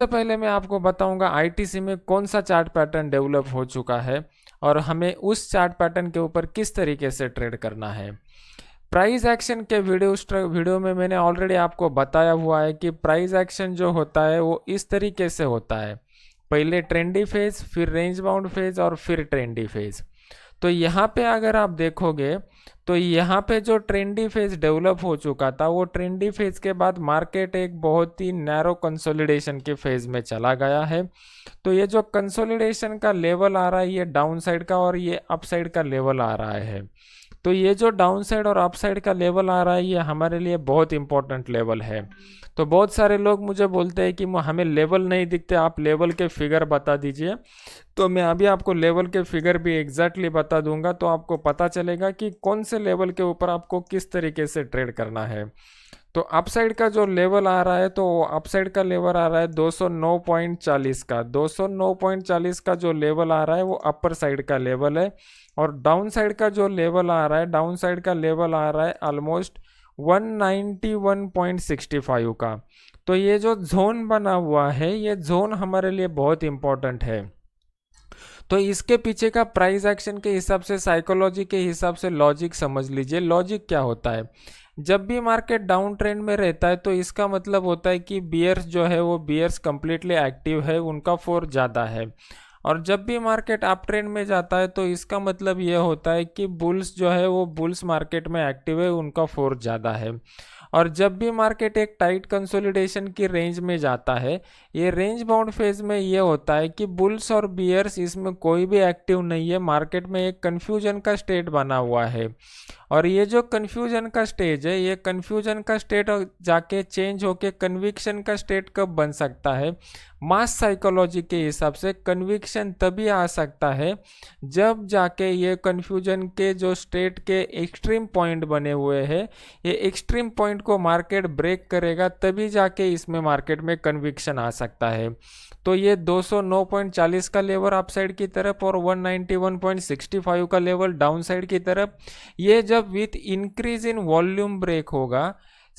सबसे पहले मैं आपको बताऊंगा आईटीसी में कौन सा चार्ट पैटर्न डेवलप हो चुका है और हमें उस चार्ट पैटर्न के ऊपर किस तरीके से ट्रेड करना है। प्राइस एक्शन के वीडियो में मैंने ऑलरेडी आपको बताया हुआ है कि प्राइस एक्शन जो होता है वो इस तरीके से होता है, पहले ट्रेंडी फेज, फिर रेंज बाउंड फेज और फिर ट्रेंडी फेज। तो यहाँ पे अगर आप देखोगे तो यहाँ पे जो ट्रेंडी फेज डेवलप हो चुका था, वो ट्रेंडी फेज के बाद मार्केट एक बहुत ही नैरो कंसोलिडेशन के फेज में चला गया है। तो ये जो कंसोलिडेशन का लेवल आ रहा है ये डाउन साइड का और ये अप साइड का लेवल आ रहा है। तो ये जो डाउन साइड और अप साइड का लेवल आ रहा है ये हमारे लिए बहुत इंपॉर्टेंट लेवल है। तो बहुत सारे लोग मुझे बोलते हैं कि हमें लेवल नहीं दिखते, आप लेवल के फिगर बता दीजिए। तो मैं अभी आपको लेवल के फिगर भी एग्जैक्टली बता दूंगा, तो आपको पता चलेगा कि कौन से लेवल के ऊपर आपको किस तरीके से ट्रेड करना है। तो अपसाइड का जो लेवल आ रहा है, तो अपसाइड का लेवल आ रहा है 209.40 का। 209.40 का जो लेवल आ रहा है वो अपर साइड का लेवल है। और डाउन साइड का जो लेवल आ रहा है, डाउन साइड का लेवल आ रहा है ऑलमोस्ट 191.65 का। तो ये जो जोन बना हुआ है ये जोन हमारे लिए बहुत इंपॉर्टेंट है। तो इसके पीछे का प्राइस एक्शन के हिसाब से, साइकोलॉजी के हिसाब से लॉजिक समझ लीजिए। लॉजिक क्या होता है, जब भी मार्केट डाउन ट्रेंड में रहता है तो इसका मतलब होता है कि बियर्स जो है वो बियर्स कंप्लीटली एक्टिव है, उनका फोर्स ज़्यादा है। और जब भी मार्केट अप ट्रेंड में जाता है तो इसका मतलब ये होता है कि बुल्स जो है वो बुल्स मार्केट में एक्टिव है, उनका फोर्स ज़्यादा है। और जब भी मार्केट एक टाइट कंसोलिडेशन की रेंज में जाता है, ये रेंज बाउंड फेज में ये होता है कि बुल्स और बियर्स इसमें कोई भी एक्टिव नहीं है, मार्केट में एक कन्फ्यूजन का स्टेट बना हुआ है। और ये जो कन्फ्यूजन का स्टेज है, ये कन्फ्यूजन का स्टेट जाके चेंज होके कन्विक्शन का स्टेट कब बन सकता है, मास साइकोलॉजी के हिसाब से कन्विक्शन तभी आ सकता है जब जाके ये कन्फ्यूजन के जो स्टेट के एक्सट्रीम पॉइंट बने हुए हैं, ये एक्सट्रीम पॉइंट को मार्केट ब्रेक करेगा, तभी जाके इसमें मार्केट में कन्विक्शन आ सकता है। तो ये 209.40 का लेवल अप साइड की तरफ और 191.65 का लेवल डाउन साइड की तरफ, ये जब with increase in volume break होगा।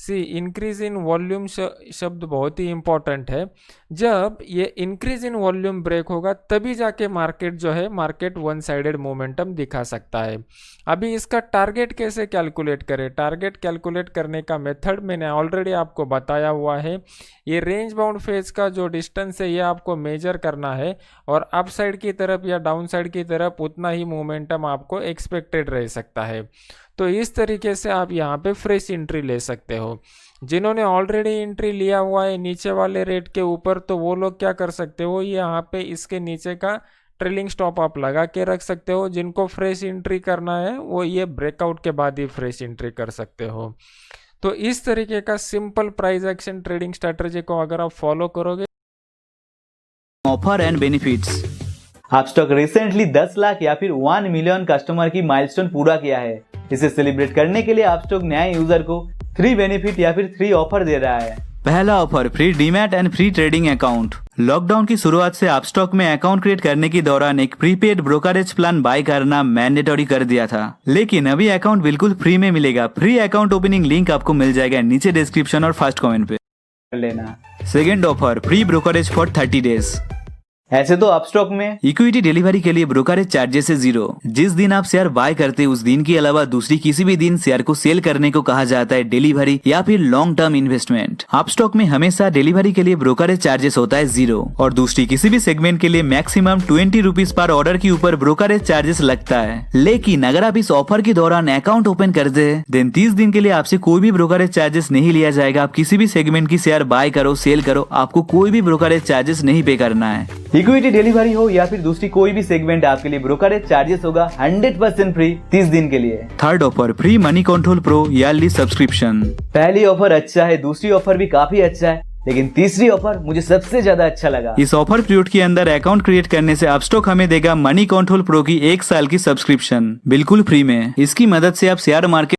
इंक्रीज इन वॉल्यूम शब्द बहुत ही इंपॉर्टेंट है। जब ये इंक्रीज इन वॉल्यूम ब्रेक होगा तभी जाके मार्केट जो है, मार्केट वन साइडेड मोमेंटम दिखा सकता है। अभी इसका टारगेट कैसे कैलकुलेट करें, टारगेट कैलकुलेट करने का मेथड मैंने ऑलरेडी आपको बताया हुआ है। ये रेंज बाउंड फेज का जो डिस्टेंस है ये आपको मेजर करना है और अप साइड की तरफ या डाउन साइड की तरफ उतना ही मोमेंटम आपको एक्सपेक्टेड रह सकता है। तो इस तरीके से आप यहाँ पे फ्रेश एंट्री ले सकते हो। जिन्होंने ऑलरेडी एंट्री लिया हुआ है नीचे वाले रेट के ऊपर, तो वो लोग क्या कर सकते हो, यहाँ पे इसके नीचे का ट्रेलिंग स्टॉप आप लगा के रख सकते हो। जिनको फ्रेश एंट्री करना है वो ये ब्रेकआउट के बाद ही फ्रेश एंट्री कर सकते हो। तो इस तरीके का simple price action trading strategy को अगर आप फॉलो करोगे। Offer and benefits. Upstox recently 10 lakh या फिर 1 मिलियन कस्टमर की माइलस्टोन पूरा किया है। इसे सेलिब्रेट करने के लिए अपस्टॉक नए यूजर को 3 बेनिफिट या फिर 3 ऑफर दे रहा है। पहला offer, free demat and free trading account. Lockdown की शुरुआत से अपस्टॉक में अकाउंट क्रिएट करने के दौरान एक प्रीपेड ब्रोकरेज प्लान बाय करना मैंडेटरी कर दिया था, लेकिन अभी अकाउंट बिल्कुल फ्री में मिलेगा। फ्री अकाउंट ओपनिंग लिंक आपको मिल जाएगा नीचे डिस्क्रिप्शन और फर्स्ट कमेंट पे लेना। Second offer, free brokerage for 30 days. ऐसे तो अपस्टॉक में इक्विटी डिलीवरी के लिए ब्रोकरेज चार्जेस है 0। जिस दिन आप शेयर बाय करते हैं उस दिन के अलावा दूसरी किसी भी दिन शेयर को सेल करने को कहा जाता है डिलीवरी या फिर लॉन्ग टर्म इन्वेस्टमेंट। अपस्टॉक में हमेशा डिलीवरी के लिए ब्रोकरेज चार्जेस होता है 0 और दूसरी किसी भी सेगमेंट के लिए मैक्सिमम 20 रुपीज पर ऑर्डर के ऊपर ब्रोकरेज चार्जेस लगता है। लेकिन अगर आप इस ऑफर के दौरान अकाउंट ओपन करते हैं देन 30 दिन के लिए आपसे कोई भी ब्रोकरेज चार्जेस नहीं लिया जाएगा। आप किसी भी सेगमेंट की शेयर बाय करो सेल करो, आपको कोई भी ब्रोकरेज चार्जेस नहीं पे करना है। इक्विटी डिलीवरी हो या फिर दूसरी कोई भी सेगमेंट, आपके लिए ब्रोकरेज चार्जेस होगा 100% फ्री 30 दिन के लिए। Third offer, free money control pro yearly subscription. पहली ऑफर अच्छा है, दूसरी ऑफर भी काफी अच्छा है, लेकिन तीसरी ऑफर मुझे सबसे ज्यादा अच्छा लगा। इस ऑफर पीरियड के अंदर अकाउंट क्रिएट करने से अपस्टॉक हमें देगा मनी कंट्रोल प्रो की 1 साल की सब्सक्रिप्शन बिल्कुल फ्री में। इसकी मदद से आप शेयर मार्केट